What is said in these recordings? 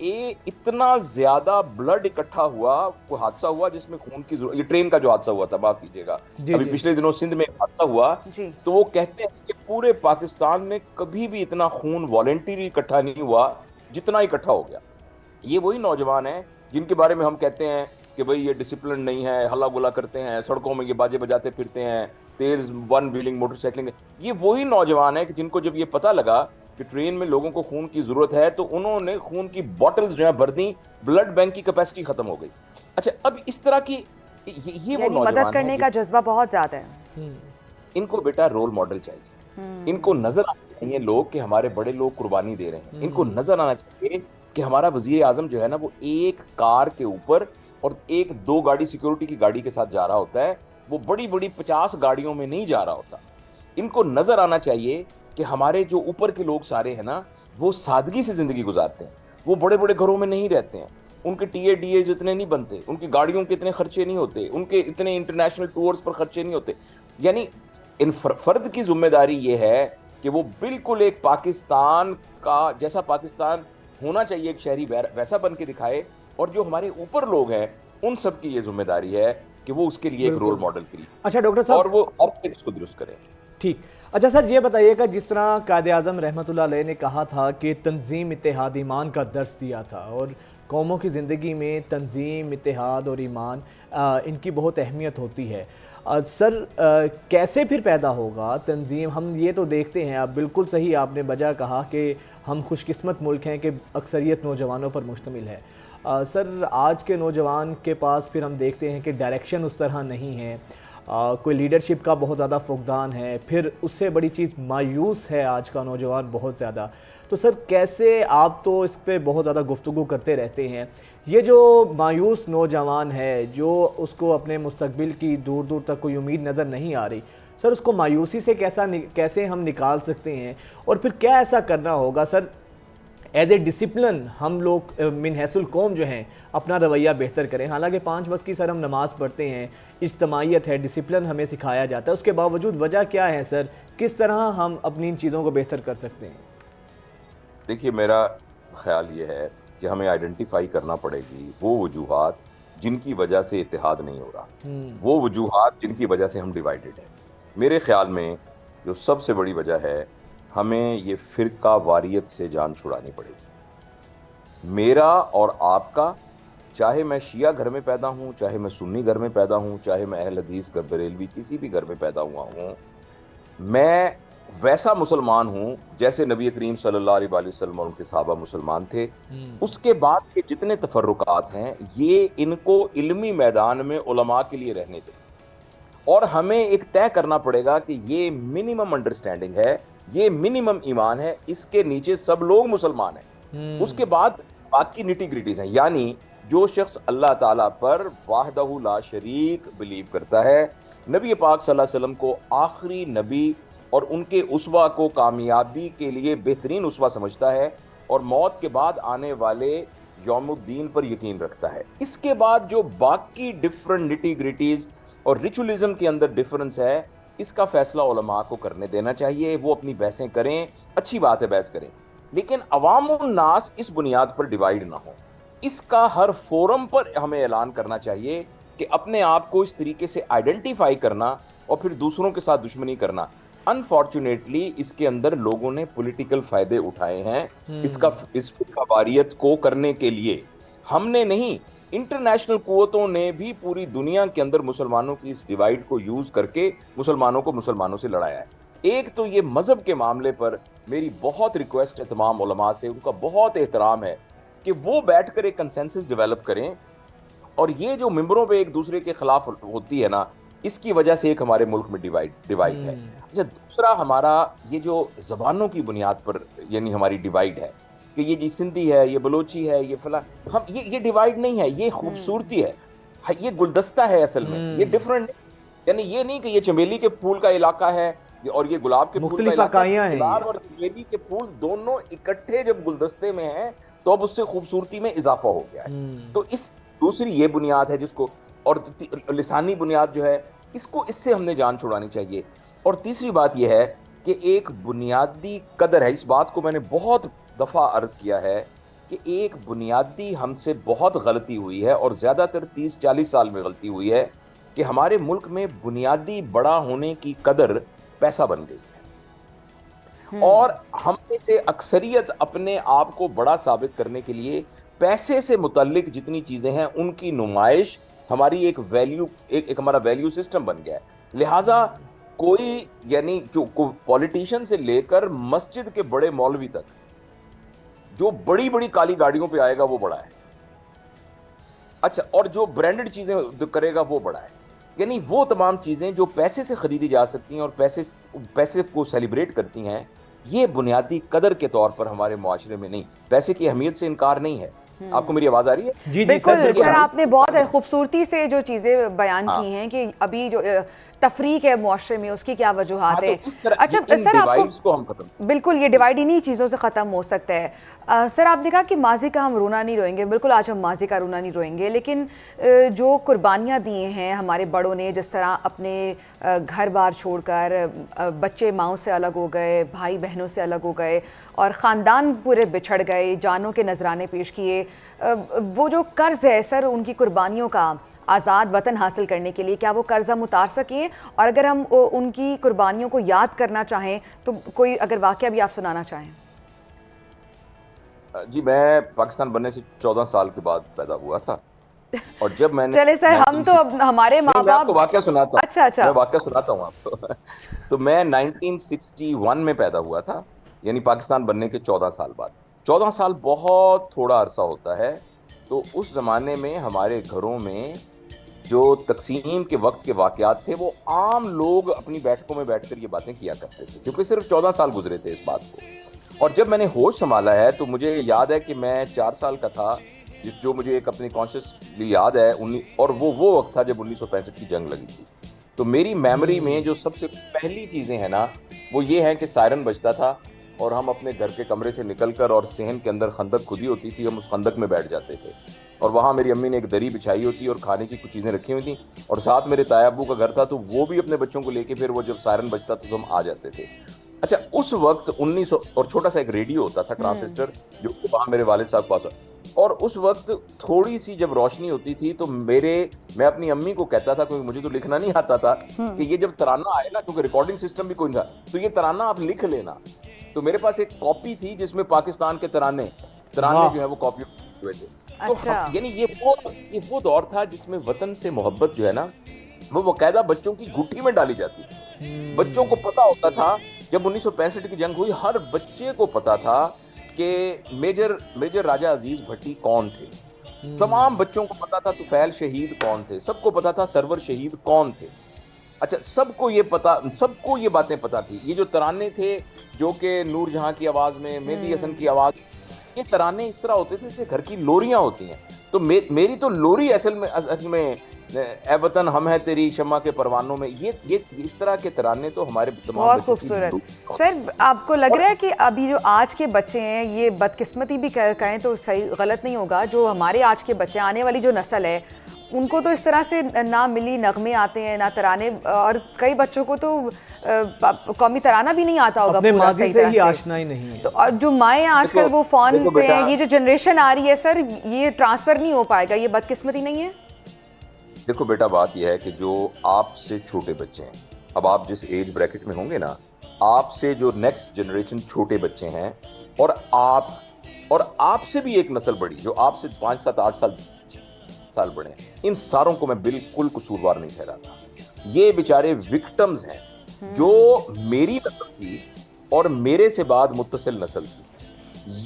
اتنا زیادہ بلڈ اکٹھا ہوا, کوئی حادثہ ہوا جس میں خون کی ضرورت, یہ ٹرین کا جو حادثہ ہوا تھا, معاف کیجیے گا, ابھی پچھلے دنوں سندھ میں ایک حادثہ ہوا, تو وہ کہتے ہیں کہ پورے پاکستان میں کبھی بھی اتنا خون والنٹری اکٹھا نہیں ہوا جتنا اکٹھا ہو گیا. یہ وہی نوجوان ہیں جن کے بارے میں ہم کہتے ہیں کہ بھئی یہ ڈسپلن نہیں ہے, ہلا گلا کرتے ہیں, سڑکوں میں یہ باجے بجاتے پھرتے ہیں, تیز ون ویلنگ موٹر سائیکلنگ. یہ وہی نوجوان ہیں کہ جن کو جب یہ پتہ لگا کہ ٹرین میں لوگوں کو خون کی ضرورت ہے تو انہوں نے خون کی بوٹلز جو ہیں بھر دیں, بلڈ بینک کی کیپیسٹی ختم ہو گئی. اچھا, اب اس طرح کی یہ وہ نوجوان مدد کرنے کا جذبہ بہت زیادہ ہے. ان کو بیٹا رول ماڈل چاہیے, ان کو نظر آنے چاہیے لوگ کہ ہمارے بڑے لوگ قربانی دے رہے ہیں. ان کو نظر آنا چاہیے کہ ہمارا وزیر اعظم جو ہے نا, وہ ایک کار کے اوپر اور ایک دو گاڑی سیکیورٹی کی گاڑی کے ساتھ جا رہا ہوتا ہے, وہ بڑی بڑی 50 گاڑیوں میں نہیں جا رہا ہوتا. ان کو نظر آنا چاہیے کہ ہمارے جو اوپر کے لوگ سارے ہیں نا, وہ سادگی سے زندگی گزارتے ہیں, وہ بڑے بڑے گھروں میں نہیں رہتے ہیں, ان کے ٹی اے ڈی اے اتنے نہیں بنتے, ان کی گاڑیوں کے اتنے خرچے نہیں ہوتے, ان کے اتنے انٹرنیشنل ٹورز پر خرچے نہیں ہوتے. یعنی ان فرد کی ذمہ داری یہ ہے کہ وہ بالکل ایک پاکستان کا جیسا پاکستان ہونا چاہیے ایک شہری ویسا بن کے دکھائے, اور جو ہمارے اوپر لوگ ہیں ان سب کی یہ ذمہ داری ہے کہ وہ اس کے لیے ایک رول ماڈل کریے. اچھا ڈاکٹر صاحب, اور وہ اب اس کو درست کریں. ٹھیک. اچھا سر, یہ بتائیے گا, جس طرح قائد اعظم رحمۃ اللہ علیہ نے کہا تھا کہ تنظیم اتحاد ایمان کا درس دیا تھا, اور قوموں کی زندگی میں تنظیم, اتحاد اور ایمان ان کی بہت اہمیت ہوتی ہے. سر کیسے پھر پیدا ہوگا تنظیم؟ ہم یہ تو دیکھتے ہیں, آپ بالکل صحیح آپ نے بجا کہا کہ ہم خوش قسمت ملک ہیں کہ اکثریت نوجوانوں پر مشتمل ہے. سر آج کے نوجوان کے پاس پھر ہم دیکھتے ہیں کہ ڈائریکشن اس طرح نہیں ہے, کوئی لیڈرشپ کا بہت زیادہ فقدان ہے, پھر اس سے بڑی چیز مایوس ہے آج کا نوجوان بہت زیادہ. تو سر کیسے, آپ تو اس پہ بہت زیادہ گفتگو کرتے رہتے ہیں, یہ جو مایوس نوجوان ہے جو اس کو اپنے مستقبل کی دور دور تک کوئی امید نظر نہیں آ رہی, سر اس کو مایوسی سے کیسے ہم نکال سکتے ہیں, اور پھر کیا ایسا کرنا ہوگا سر ایز اے ڈسپلن ہم لوگ من حیث القوم جو ہیں اپنا رویہ بہتر کریں؟ حالانکہ 5 وقت کی سر ہم نماز پڑھتے ہیں, اجتماعیت ہے, ڈسپلن ہمیں سکھایا جاتا ہے, اس کے باوجود وجہ کیا ہے سر؟ کس طرح ہم اپنی ان چیزوں کو بہتر کر سکتے ہیں؟ دیکھیے, میرا خیال یہ ہے کہ ہمیں آئیڈینٹیفائی کرنا پڑے گی وہ وجوہات جن کی وجہ سے اتحاد نہیں ہو رہا, وہ وجوہات جن کی وجہ سے ہم ڈیوائیڈڈ ہیں. میرے خیال میں جو سب سے بڑی وجہ ہے, ہمیں یہ فرقہ واریت سے جان چھڑانی پڑے گی. میرا اور آپ کا, چاہے میں شیعہ گھر میں پیدا ہوں, چاہے میں سنی گھر میں پیدا ہوں, چاہے میں اہل حدیث بریلوی کسی بھی گھر میں پیدا ہوا ہوں, میں ویسا مسلمان ہوں جیسے نبی کریم صلی اللہ علیہ وآلہ وسلم اور ان کے صحابہ مسلمان تھے. اس کے بعد کے جتنے تفرقات ہیں, یہ ان کو علمی میدان میں علماء کے لیے رہنے دیں, اور ہمیں ایک طے کرنا پڑے گا کہ یہ منیمم انڈرسٹینڈنگ ہے, یہ منیمم ایمان ہے, اس کے نیچے سب لوگ مسلمان ہیں. اس کے بعد باقی نیٹی گریٹیز ہیں. یعنی جو شخص اللہ تعالیٰ پر وحدہ لا شریک بلیو کرتا ہے, نبی پاک صلی اللہ علیہ وسلم کو آخری نبی اور ان کے اسوہ کو کامیابی کے لیے بہترین اسوہ سمجھتا ہے, اور موت کے بعد آنے والے یوم الدین پر یقین رکھتا ہے. اس کے بعد جو باقی ڈفرنٹ نیٹی گریٹیز اور ریچولزم کے اندر ڈفرنس ہے, اس کا فیصلہ علماء کو کرنے دینا چاہیے. وہ اپنی بحثیں کریں, اچھی بات ہے بحث کریں, لیکن عوام الناس اس بنیاد پر ڈیوائیڈ نہ ہو. اس کا ہر فورم پر ہمیں اعلان کرنا چاہیے کہ اپنے آپ کو اس طریقے سے آئیڈینٹیفائی کرنا اور پھر دوسروں کے ساتھ دشمنی کرنا. انفارچونیٹلی اس کے اندر لوگوں نے پولیٹیکل فائدے اٹھائے ہیں اس فرقہ واریت کو کرنے کے لیے. ہم نے نہیں, انٹرنیشنل قوتوں نے بھی پوری دنیا کے اندر مسلمانوں کی اس ڈیوائیڈ کو یوز کر کے مسلمانوں کو مسلمانوں سے لڑایا ہے. ایک تو یہ مذہب کے معاملے پر میری بہت ریکویسٹ ہے تمام علماء سے, ان کا بہت احترام ہے کہ وہ بیٹھ کر ایک کنسنسس ڈیولپ کریں, اور یہ جو ممبروں پہ ایک دوسرے کے خلاف ہوتی ہے نا, اس کی وجہ سے ایک ہمارے ملک میں ڈیوائیڈ ہے. اچھا, دوسرا ہمارا یہ جو زبانوں کی بنیاد پر یعنی ہماری ڈیوائیڈ ہے کہ یہ جی سندھی ہے, یہ بلوچی ہے, یہ فلاں, ہم یہ ڈیوائیڈ نہیں ہے, یہ خوبصورتی ہے, یہ گلدستہ ہے اصل میں, یہ ڈفرنٹ. یعنی یہ نہیں کہ یہ چمیلی کے پھول کا علاقہ ہے اور یہ گلاب کے پھول کا علاقہ ہے. گلاب اور چمیلی کے پھول دونوں اکٹھے جب گلدستے میں ہیں تو اب اس سے خوبصورتی میں اضافہ ہو گیا ہے. تو اس دوسری یہ بنیاد ہے جس کو, اور لسانی بنیاد جو ہے اس کو, اس سے ہم نے جان چھڑانی چاہیے. اور تیسری بات یہ ہے کہ ایک بنیادی قدر ہے, اس بات کو میں نے بہت دفعہ عرض کیا ہے کہ ایک بنیادی ہم سے بہت غلطی ہوئی ہے اور زیادہ تر 30-40 سال میں غلطی ہوئی ہے کہ ہمارے ملک میں بنیادی بڑا ہونے کی قدر پیسہ بن گئی ہے، اور ہم میں سے اکثریت اپنے آپ کو بڑا ثابت کرنے کے لیے پیسے سے متعلق جتنی چیزیں ہیں ان کی نمائش ہماری ایک ویلیو، ایک ہمارا ویلیو سسٹم بن گیا ہے. لہٰذا کوئی یعنی جو پولیٹیشین سے لے کر مسجد کے بڑے مولوی تک جو بڑی بڑی کالی گاڑیوں پہ آئے گا وہ بڑا ہے، اچھا، اور جو برانڈڈ چیزیں کرے گا وہ بڑا ہے. یعنی وہ تمام چیزیں جو پیسے سے خریدی جا سکتی ہیں اور پیسے کو سیلیبریٹ کرتی ہیں، یہ بنیادی قدر کے طور پر ہمارے معاشرے میں نہیں. پیسے کی اہمیت سے انکار نہیں ہے. آپ کو میری آواز آ رہی ہے؟ جی بالکل سر، آپ نے بہت خوبصورتی سے جو چیزیں بیان کی ہیں کہ ابھی جو تفریق ہے معاشرے میں اس کی کیا وجوہات ہیں. اچھا سر، آپ کو بالکل یہ ڈیوائڈ انہی چیزوں سے ختم ہو سکتا ہے. سر آپ نے کہا کہ ماضی کا ہم رونا نہیں روئیں گے، بالکل آج ہم ماضی کا رونا نہیں روئیں گے، لیکن جو قربانیاں دی ہیں ہمارے بڑوں نے، جس طرح اپنے گھر بار چھوڑ کر بچے ماؤں سے الگ ہو گئے، بھائی بہنوں سے الگ ہو گئے اور خاندان پورے بچھڑ گئے، جانوں کے نذرانے پیش کیے، وہ جو قرض ہے سر ان کی قربانیوں کا آزاد وطن حاصل کرنے کے لیے، کیا وہ قرض ہم اتار سکیں؟ اور اگر ہم ان کی قربانیوں کو یاد کرنا چاہیں تو کوئی اگر واقعہ بھی آپ سنانا چاہیں. جی، میں پاکستان بننے سے 14 سال کے بعد پیدا ہوا تھا، اور جب میں نے چلے سر، ہم تو ہمارے ماں باپ، میں آپ کو واقعہ سناتا ہوں. اچھا میں واقعہ سناتا ہوں آپ کو. تو میں 1961 میں پیدا ہوا تھا، یعنی پاکستان بننے کے 14 سال بعد. 14 سال بہت تھوڑا عرصہ ہوتا ہے. تو اس زمانے میں ہمارے گھروں میں جو تقسیم کے وقت کے واقعات تھے وہ عام لوگ اپنی بیٹھکوں میں بیٹھ کر یہ باتیں کیا کرتے تھے، کیونکہ صرف 14 سال گزرے تھے اس بات کو. اور جب میں نے ہوش سنبھالا ہے تو مجھے یاد ہے کہ میں 4 سال کا تھا، جو مجھے ایک اپنی کانشیسلی یاد ہے، اور وہ وقت تھا جب 1965 کی جنگ لگی تھی. تو میری میموری میں جو سب سے پہلی چیزیں ہیں نا وہ یہ ہے کہ سائرن بجتا تھا اور ہم اپنے گھر کے کمرے سے نکل کر، اور صحن کے اندر خندق کھدی ہوتی تھی، ہم اس خندق میں بیٹھ جاتے تھے، اور وہاں میری امی نے ایک دری بچھائی ہوتی اور کھانے کی کچھ چیزیں رکھی ہوئی تھیں، اور ساتھ میرے تایا ابو کا گھر تھا تو وہ بھی اپنے بچوں کو لے کے پھر وہ جب سائرن بجتا تو ہم آ جاتے تھے. اچھا، اس وقت 1900 اور چھوٹا سا ایک ریڈیو ہوتا تھا ٹرانسسٹر جو وہاں میرے والد صاحب پاس، اور اس وقت تھوڑی سی جب روشنی ہوتی تھی تو میں اپنی امی کو کہتا تھا، کیونکہ مجھے تو لکھنا نہیں آتا تھا، کہ یہ جب ترانہ آئے نا، کیونکہ ریکارڈنگ سسٹم بھی کوئی نہیں تھا، تو یہ ترانہ آپ لکھ لینا. تو میرے پاس ایک کاپی تھی جس میں پاکستان کے ترانے جو ہے وہ کاپی ہوئے تھے. تو یعنی یہ وہ دور تھا جس میں وطن سے محبت جو ہے نا وہ باقاعدہ بچوں کی گھٹی میں ڈالی جاتی تھی. بچوں کو پتا ہوتا تھا، جب 1965 کی جنگ ہوئی ہر بچے کو پتا تھا کہ میجر راجہ عزیز بھٹی کون تھے. تمام بچوں کو پتا تھا طفیل شہید کون تھے، سب کو پتا تھا سرور شہید کون تھے. اچھا، سب کو یہ باتیں پتا تھی. یہ جو ترانے تھے جو کہ نور جہاں کی آواز میں، مہدی حسن کی آواز، یہ ترانے اس طرح ہوتے تھے جیسے گھر کی لوریاں ہوتی ہیں. تو میری تو لوری اصل میں اے وطن ہم ہیں تیری شمع کے پروانوں میں، یہ اس طرح کے ترانے تو ہمارے تمام بہت خوبصورت. سر آپ کو لگ رہا ہے کہ ابھی جو آج کے بچے ہیں، یہ بدقسمتی بھی کہیں تو صحیح غلط نہیں ہوگا، جو ہمارے آج کے بچے، آنے والی جو نسل ہے، ان کو تو اس طرح سے نہ ملی نغمے آتے ہیں نہ ترانے، اور کئی بچوں کو تو قومی ترانہ بھی نہیں آتا ہوگا اپنے پورا ماضی صحیح سے طرح ہی سے. آشنائی نہیں. تو اور جو مائیں آج کل وہ فون پہ ہیں، یہ جو جنریشن آ رہی ہے سر، یہ ٹرانسفر نہیں ہو پائے گا، یہ بدقسمتی نہیں ہے؟ دیکھو بیٹا، بات یہ ہے کہ جو آپ سے چھوٹے بچے ہیں، اب آپ جس ایج بریکٹ میں ہوں گے نا، آپ سے جو نیکسٹ جنریشن چھوٹے بچے ہیں، اور آپ سے بھی ایک نسل بڑی جو آپ سے 5 7 8 سال بڑے ہیں، ان ساروں کو میں بالکل قصوروار نہیں ٹھہراتا. یہ بیچارے وکٹمز ہیں جو میری نسل تھی اور میرے سے بعد متصل نسل تھی.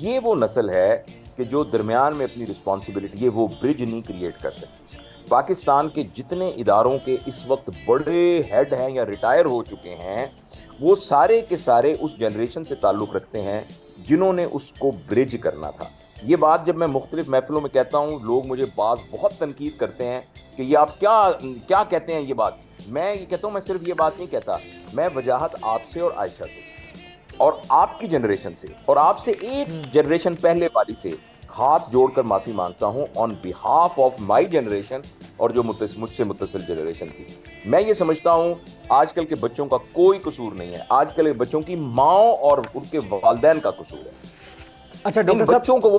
یہ وہ نسل ہے کہ جو درمیان میں اپنی رسپانسبلٹی، یہ وہ برج نہیں کریٹ کر سکتی. پاکستان کے جتنے اداروں کے اس وقت بڑے ہیڈ ہیں یا ریٹائر ہو چکے ہیں، وہ سارے کے سارے اس جنریشن سے تعلق رکھتے ہیں جنہوں نے اس کو برج کرنا تھا. یہ بات جب میں مختلف محفلوں میں کہتا ہوں، لوگ مجھے بہت تنقید کرتے ہیں کہ یہ آپ کیا کہتے ہیں. یہ بات میں یہ کہتا ہوں، میں صرف یہ بات نہیں کہتا، میں وجاہت آپ سے اور عائشہ سے اور آپ کی جنریشن سے اور آپ سے ایک جنریشن پہلے والی سے ہاتھ جوڑ کر معافی مانگتا ہوں آن بیہاف آف مائی جنریشن اور جو مجھ سے متصل جنریشن تھی. میں یہ سمجھتا ہوں آج کل کے بچوں کا کوئی قصور نہیں ہے، آج کل کے بچوں کی ماں اور ان کے والدین کا قصور ہے. اچھا ان ڈاکٹر صاحب، بچوں کو وہ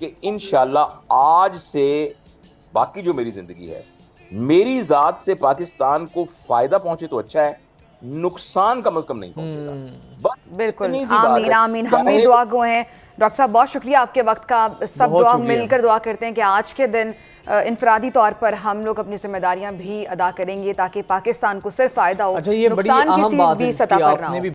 کہ انشاءاللہ آج سے باقی جو میری زندگی ہے میری ذات سے پاکستان کو فائدہ پہنچے تو اچھا ہے, نقصان کم از کم نہیں پہنچے گا. بس بالکل, اتنی سی بات آمین ہے. آمین. ہم بھی دعا گو ہیں. ڈاکٹر صاحب بہت شکریہ آپ کے وقت کا. سب بہت دعا شکریہ. مل کر دعا کرتے ہیں کہ آج کے دن انفرادی طور پر ہم لوگ اپنی ذمہ داریاں بھی ادا کریں گے تاکہ پاکستان کو صرف فائدہ ہو, اچھا یہ بڑی نقصان اہم کسی بات ہے بھی جس سطح کی پر آپ نہ نے ہو. بھی